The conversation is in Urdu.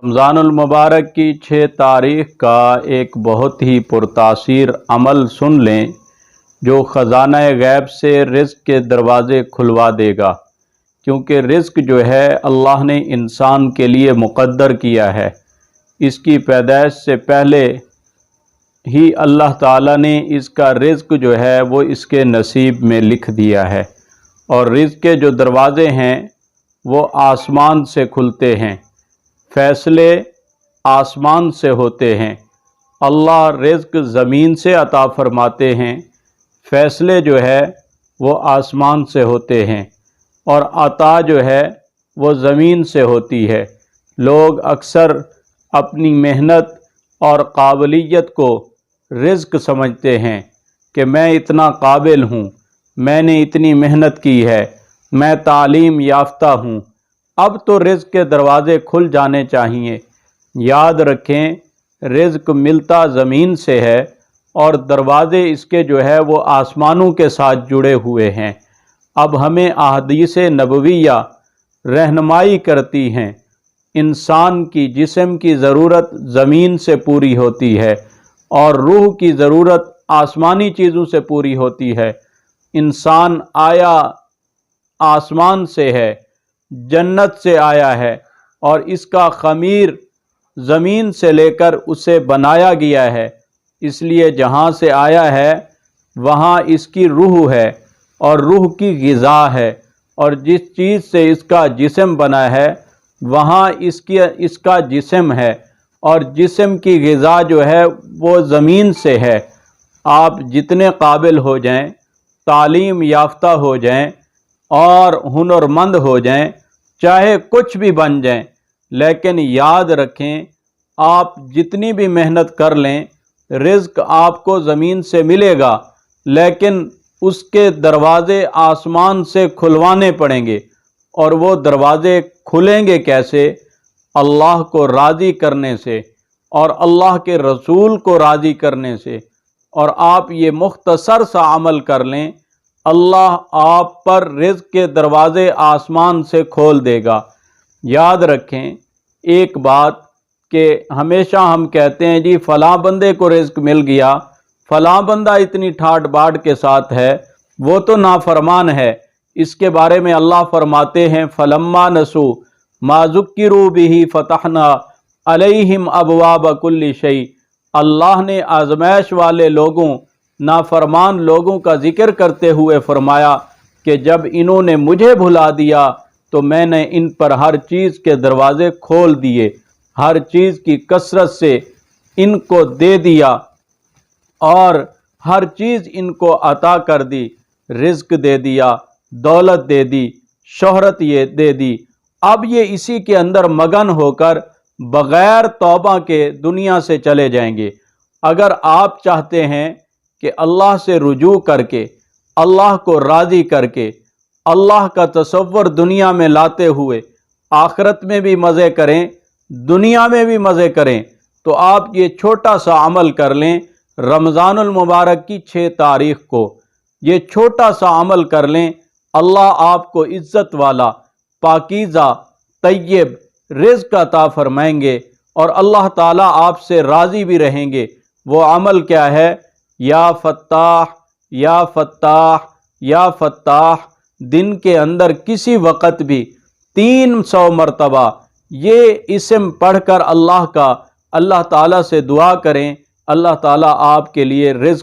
رمضان المبارک کی 6 تاریخ کا ایک بہت ہی پرتاثیر عمل سن لیں جو خزانہ غیب سے رزق کے دروازے کھلوا دے گا، کیونکہ رزق جو ہے اللہ نے انسان کے لیے مقدر کیا ہے۔ اس کی پیدائش سے پہلے ہی اللہ تعالیٰ نے اس کا رزق جو ہے وہ اس کے نصیب میں لکھ دیا ہے، اور رزق کے جو دروازے ہیں وہ آسمان سے کھلتے ہیں، فیصلے آسمان سے ہوتے ہیں۔ اللہ رزق زمین سے عطا فرماتے ہیں، فیصلے جو ہے وہ آسمان سے ہوتے ہیں، اور عطا جو ہے وہ زمین سے ہوتی ہے۔ لوگ اکثر اپنی محنت اور قابلیت کو رزق سمجھتے ہیں کہ میں اتنا قابل ہوں، میں نے اتنی محنت کی ہے، میں تعلیم یافتہ ہوں، اب تو رزق کے دروازے کھل جانے چاہیے۔ یاد رکھیں، رزق ملتا زمین سے ہے اور دروازے اس کے جو ہے وہ آسمانوں کے ساتھ جڑے ہوئے ہیں۔ اب ہمیں احادیث نبویہ رہنمائی کرتی ہیں۔ انسان کی جسم کی ضرورت زمین سے پوری ہوتی ہے اور روح کی ضرورت آسمانی چیزوں سے پوری ہوتی ہے۔ انسان آیا آسمان سے ہے، جنت سے آیا ہے، اور اس کا خمیر زمین سے لے کر اسے بنایا گیا ہے۔ اس لیے جہاں سے آیا ہے وہاں اس کی روح ہے اور روح کی غذا ہے، اور جس چیز سے اس کا جسم بنا ہے وہاں اس کا جسم ہے، اور جسم کی غذا جو ہے وہ زمین سے ہے۔ آپ جتنے قابل ہو جائیں، تعلیم یافتہ ہو جائیں اور ہنرمند ہو جائیں، چاہے کچھ بھی بن جائیں، لیکن یاد رکھیں آپ جتنی بھی محنت کر لیں رزق آپ کو زمین سے ملے گا، لیکن اس کے دروازے آسمان سے کھلوانے پڑیں گے، اور وہ دروازے کھلیں گے کیسے؟ اللہ کو راضی کرنے سے اور اللہ کے رسول کو راضی کرنے سے۔ اور آپ یہ مختصر سا عمل کر لیں، اللہ آپ پر رزق کے دروازے آسمان سے کھول دے گا۔ یاد رکھیں ایک بات کہ ہمیشہ ہم کہتے ہیں جی فلاں بندے کو رزق مل گیا، فلاں بندہ اتنی ٹھاٹ باٹ کے ساتھ ہے، وہ تو نافرمان ہے۔ اس کے بارے میں اللہ فرماتے ہیں فَلَمَّا نَسُوا مَا ذُكِّرُوا بِهِ فَتَحْنَا عَلَيْهِمْ أَبْوَابَ كُلِّ شَيْءٍ۔ اللہ نے آزمائش والے لوگوں، نافرمان لوگوں کا ذکر کرتے ہوئے فرمایا کہ جب انہوں نے مجھے بھلا دیا تو میں نے ان پر ہر چیز کے دروازے کھول دیے، ہر چیز کی کثرت سے ان کو دے دیا اور ہر چیز ان کو عطا کر دی، رزق دے دیا، دولت دے دی، شہرت یہ دے دی۔ اب یہ اسی کے اندر مگن ہو کر بغیر توبہ کے دنیا سے چلے جائیں گے۔ اگر آپ چاہتے ہیں کہ اللہ سے رجوع کر کے، اللہ کو راضی کر کے، اللہ کا تصور دنیا میں لاتے ہوئے آخرت میں بھی مزے کریں، دنیا میں بھی مزے کریں، تو آپ یہ چھوٹا سا عمل کر لیں۔ رمضان المبارک کی 6 تاریخ کو یہ چھوٹا سا عمل کر لیں، اللہ آپ کو عزت والا، پاکیزہ، طیب رزق عطا فرمائیں گے، اور اللہ تعالیٰ آپ سے راضی بھی رہیں گے۔ وہ عمل کیا ہے؟ یا فتاح یا فتاح یا فتاح، دن کے اندر کسی وقت بھی 300 مرتبہ یہ اسم پڑھ کر اللہ تعالیٰ سے دعا کریں، اللہ تعالیٰ آپ کے لیے رزق